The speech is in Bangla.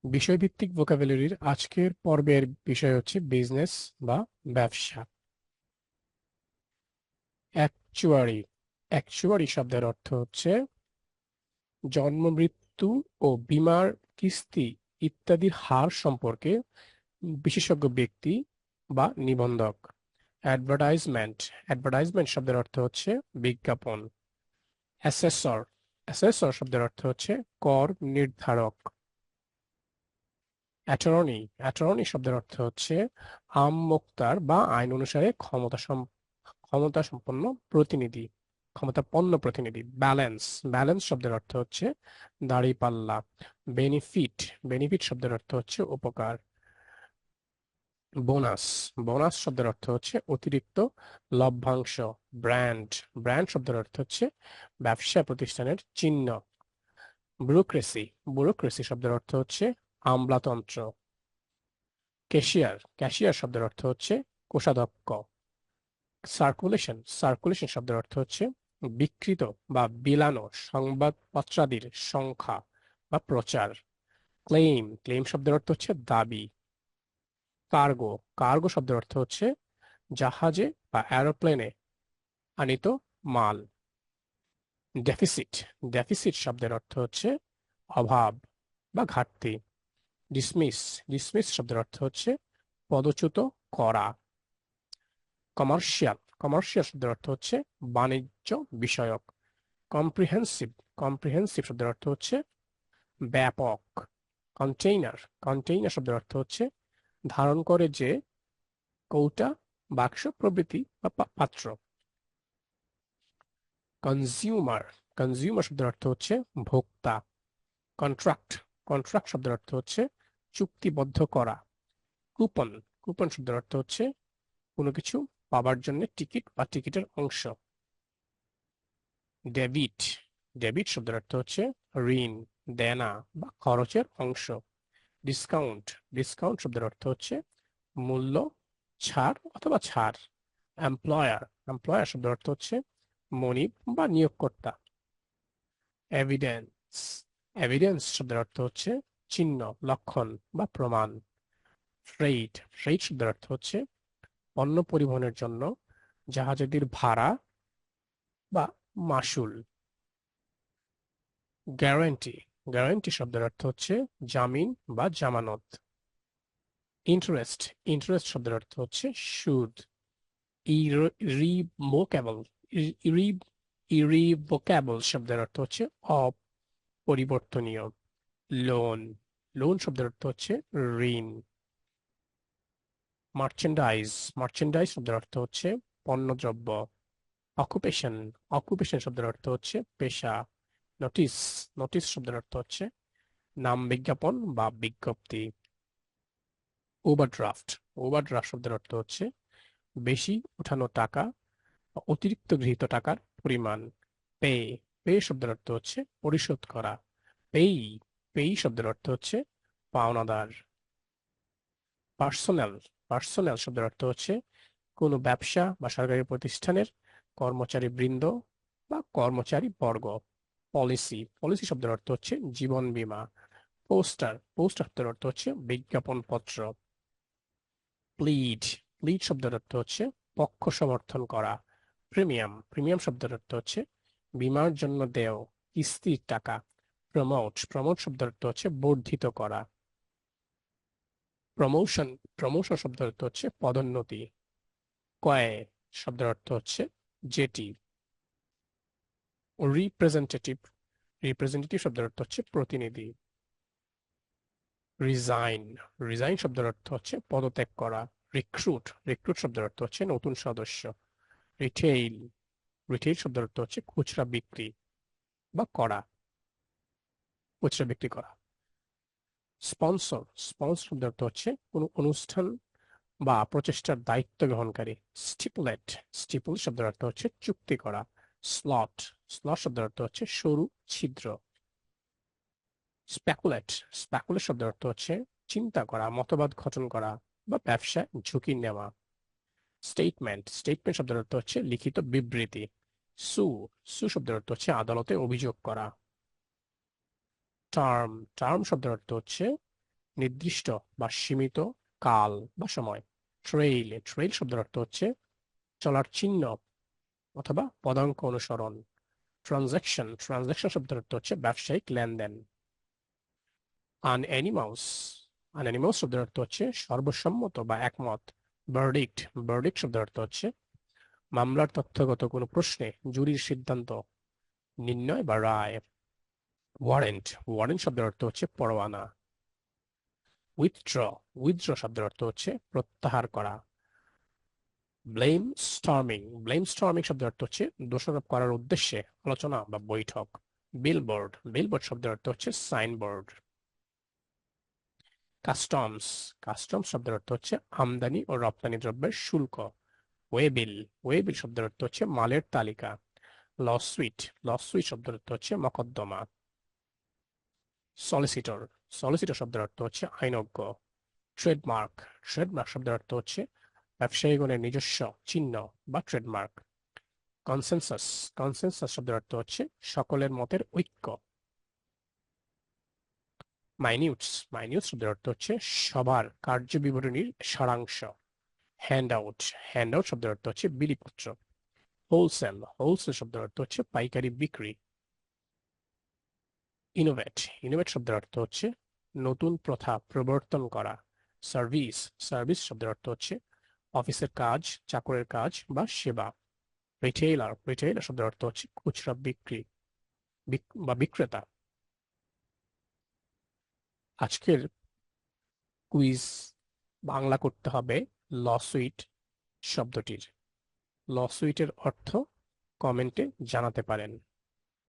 বিষয়ভিত্তিক ভোকাবুলারির আজকের পর্বের বিষয় হচ্ছে বিজনেস বা ব্যবসা। অ্যাকচুয়ারি। অ্যাকচুয়ারি শব্দের অর্থ হচ্ছে জন্ম মৃত্যু ও বীমার কিস্তি ইত্যাদির হার সম্পর্কে বিশেষজ্ঞ ব্যক্তি বা নিবন্ধক। অ্যাডভার্টাইজমেন্ট। অ্যাডভার্টাইজমেন্ট শব্দের অর্থ হচ্ছে বিজ্ঞাপন। অ্যাসেসর। অ্যাসেসর শব্দের অর্থ হচ্ছে কর নির্ধারক। অ্যাটর্নি। অ্যাটর্নি শব্দের অর্থ হচ্ছে আম মোক্তার বা আইন অনুসারে ক্ষমতা সম্পন্ন প্রতিনিধি, ক্ষমতাপন্ন প্রতিনিধি। ব্যালেন্স। ব্যালেন্স শব্দের অর্থ হচ্ছে দাঁড়িপাল্লা। বেনিফিট। বেনিফিট শব্দের অর্থ হচ্ছে উপকার। বোনাস। বোনাস শব্দের অর্থ হচ্ছে অতিরিক্ত লভ্যাংশ। ব্র্যান্ড। ব্র্যান্ড শব্দের অর্থ হচ্ছে ব্যবসা প্রতিষ্ঠানের চিহ্ন। ব্যুরোক্রেসি। ব্যুরোক্রেসি শব্দের অর্থ হচ্ছে আমলাতন্ত্র। ক্যাশিয়ার। ক্যাশিয়ার শব্দের অর্থ হচ্ছে কোষাধ্যক্ষ। সার্কুলেশন। সার্কুলেশন শব্দের অর্থ হচ্ছে বিকৃত বা বিলানো সংবাদপত্রাদির সংখ্যা বা প্রচার। ক্লেইম। ক্লেইম শব্দের অর্থ হচ্ছে দাবি। কার্গো। কার্গো শব্দের অর্থ হচ্ছে জাহাজে বা এরোপ্লেনে আনিত মাল। ডেফিসিট। ডেফিসিট শব্দের অর্থ হচ্ছে অভাব বা ঘাটতি। ডিসমিস। ডিসমিস শব্দের অর্থ হচ্ছে পদচ্যুত করা। কমার্শিয়াল। কমার্শিয়াল শব্দের অর্থ হচ্ছে বাণিজ্য বিষয়ক। কম্প্রিহেন্সিভ। কম্প্রিহেন্সিভ শব্দের অর্থ হচ্ছে ব্যাপক। কন্টেইনার। কন্টেইনার শব্দের অর্থ হচ্ছে ধারণ করে যে কৌটা, বাক্স প্রভৃতি বা পাত্র। কনজিউমার। কনজিউমার শব্দের অর্থ হচ্ছে ভোক্তা। কন্ট্রাক্ট। কন্ট্রাক্ট শব্দের অর্থ হচ্ছে চুক্তিবদ্ধ করা। কুপন। কুপন শব্দের অর্থ হচ্ছে কোনো কিছু পাবার জন্য টিকিট বা টিকিটের অংশ। ডেবিট। ডেবিট শব্দের অর্থ হচ্ছে ঋণ, দেনা বা খরচের অংশ। ডিসকাউন্ট। ডিসকাউন্ট শব্দের অর্থ হচ্ছে মূল্য ছাড় অথবা ছাড়। এমপ্লয়ার। এমপ্লয়ার শব্দের অর্থ হচ্ছে মনিব বা নিয়োগকর্তা। এভিডেন্স। এভিডেন্স শব্দের অর্থ হচ্ছে চিহ্ন, লক্ষণ বা প্রমাণ। ফ্রেইট। ফ্রেইট শব্দের অর্থ হচ্ছে পণ্য পরিবহনের জন্য জাহাজাদির ভাড়া বা মাশুল। গ্যারান্টি। গ্যারান্টি শব্দের অর্থ হচ্ছে জামিন বা জামানত। ইন্টারেস্ট। ইন্টারেস্ট শব্দের অর্থ হচ্ছে সুদ। ইরিভোকেবল। ইরিভোকেবল শব্দের অর্থ হচ্ছে অপরিবর্তনীয়। লোন। লোন শব্দের অর্থ হচ্ছে ঋণ। মার্চেন্ডাইজ। মার্চেন্ডাইজ শব্দের অর্থ হচ্ছে পণ্যদ্রব্য। অকুপেশন। অকুপেশন শব্দের অর্থ হচ্ছে পেশা। নোটিশ। নোটিশ শব্দের অর্থ হচ্ছে নাম বিজ্ঞাপন বা বিজ্ঞপ্তি। ওভারড্রাফট। ওভারড্রাফট শব্দের অর্থ হচ্ছে বেশি উঠানো টাকা বা অতিরিক্ত গৃহীত টাকার পরিমাণ। পে। পে শব্দের অর্থ হচ্ছে পরিশোধ করা। পেই। পেই শব্দের অর্থ হচ্ছে পাওনাদার। পার্সোনাল। পার্সোনাল শব্দের অর্থ হচ্ছে কোনো ব্যবসা বা সরকারি প্রতিষ্ঠানের কর্মচারী বৃন্দ বা কর্মচারী বর্গ। পলিসি। পলিসি শব্দের অর্থ হচ্ছে জীবন বীমা। পোস্টার। পোস্টার শব্দের অর্থ হচ্ছে বিজ্ঞাপন পত্র। প্লিড। প্লিড শব্দের অর্থ হচ্ছে পক্ষ সমর্থন করা। প্রিমিয়াম। প্রিমিয়াম শব্দের অর্থ হচ্ছে বীমার জন্য দেয় কিস্তির টাকা। প্রমোট। প্রমোট শব্দের অর্থ হচ্ছে বর্ধিত করা। প্রমোশন। প্রমোশন শব্দের অর্থ হচ্ছে পদোন্নতি। ক্রয় শব্দের অর্থ হচ্ছে যেটি। রিপ্রেজেন্টেটিভ। রিপ্রেজেন্টেটিভ শব্দের অর্থ হচ্ছে প্রতিনিধি। রিজাইন। রিজাইন শব্দের অর্থ হচ্ছে পদত্যাগ করা। রিক্রুট। রিক্রুট শব্দের অর্থ হচ্ছে নতুন সদস্য। রিটেইল। রিটেইল শব্দের অর্থ হচ্ছে খুচরা বিক্রি বা করা, খুচরা বিক্রি করা। স্পন্সর। স্পন্সর শব্দের অর্থ হচ্ছে কোনো অনুষ্ঠান বা প্রচেষ্টার দায়িত্ব গ্রহণকারী। স্টিপুলেট। স্টিপুল শব্দের অর্থ হচ্ছে চুক্তি করা। স্লট। স্লট শব্দের অর্থ হচ্ছে সরু ছিদ্র। স্পেকুলেট। স্পেকুলেট শব্দের অর্থ হচ্ছে চিন্তা করা, মতবাদ গঠন করা বা ব্যবসায় ঝুঁকি নেওয়া। স্টেটমেন্ট। স্টেটমেন্ট শব্দের অর্থ হচ্ছে লিখিত বিবৃতি। সু। সু শব্দের অর্থ হচ্ছে আদালতে অভিযোগ করা। টার্ম। টার্ম শব্দের অর্থ হচ্ছে নির্দিষ্ট বা সীমিত কাল বা সময়। ট্রেইল, ট্রেইল শব্দের অর্থ হচ্ছে চলার চিহ্ন অথবা পদাঙ্ক অনুসরণ। ট্রানজাকশন, ট্রানজাকশন শব্দের অর্থ হচ্ছে ব্যবসায়িক লেনদেন। আনঅ্যানিমাউস, আনঅ্যানিমাউস শব্দের অর্থ হচ্ছে সর্বসম্মত বা একমত। ভার্ডিক্ট, ভার্ডিক্ট শব্দের অর্থ হচ্ছে মামলার তথ্যগত কোনো প্রশ্নে জুরির সিদ্ধান্ত, নির্ণয় বা রায়। ওয়ারেন্ট, ওয়ারেন্ট শব্দের অর্থ হচ্ছে পরোয়ানা। উইথড্র, উইথড্র শব্দের অর্থ হচ্ছে প্রত্যাহার করা। ব্লেম স্টর্মিং, ব্লেম স্টর্মিং শব্দের অর্থ হচ্ছে দোষারোপ করার উদ্দেশ্যে আলোচনা বা বৈঠক। বিলবোর্ড, বিলবোর্ড শব্দের অর্থ হচ্ছে সাইনবোর্ড। কাস্টমস, কাস্টমস শব্দের অর্থ হচ্ছে আমদানি ও রপ্তানি দ্রব্যের শুল্ক। ওয়েবিল, ওয়েবিল শব্দের অর্থ হচ্ছে মালের তালিকা। লসুইট, লসুইট শব্দের অর্থ হচ্ছে মকদ্দমা। সলিসিটর, সলিসিটর শব্দের অর্থ হচ্ছে আইনজ্ঞ। ট্রেডমার্ক, ট্রেডমার্ক শব্দের অর্থ হচ্ছে ব্যবসায়ীগণের নিজস্ব চিহ্ন বা ট্রেডমার্ক। কনসেনসাস, কনসেনসাস শব্দের অর্থ হচ্ছে সকলের মতের ঐক্য। মাইনিউটস, মাইনিউটস শব্দের অর্থ হচ্ছে সবার কার্য বিবরণীর সারাংশ। হ্যান্ড আউট, হ্যান্ড আউট শব্দের অর্থ হচ্ছে বিলিপত্র। হোলসেল, হোলসেল শব্দের অর্থ হচ্ছে পাইকারি বিক্রি। ইনোভেট, ইনোভেট শব্দের অর্থ হচ্ছে নতুন প্রথা প্রবর্তন করা। সার্ভিস, সার্ভিস শব্দের অর্থ হচ্ছে অফিসের কাজ, চাকরের কাজ বা সেবা। রিটেইলার, রিটেইলার শব্দের অর্থ হচ্ছে খুচরা বিক্রি বা বিক্রেতা। আজকের কুইজ বাংলা করতে হবে লসুইট শব্দটির। লসুইটের অর্থ কমেন্টে জানাতে পারেন।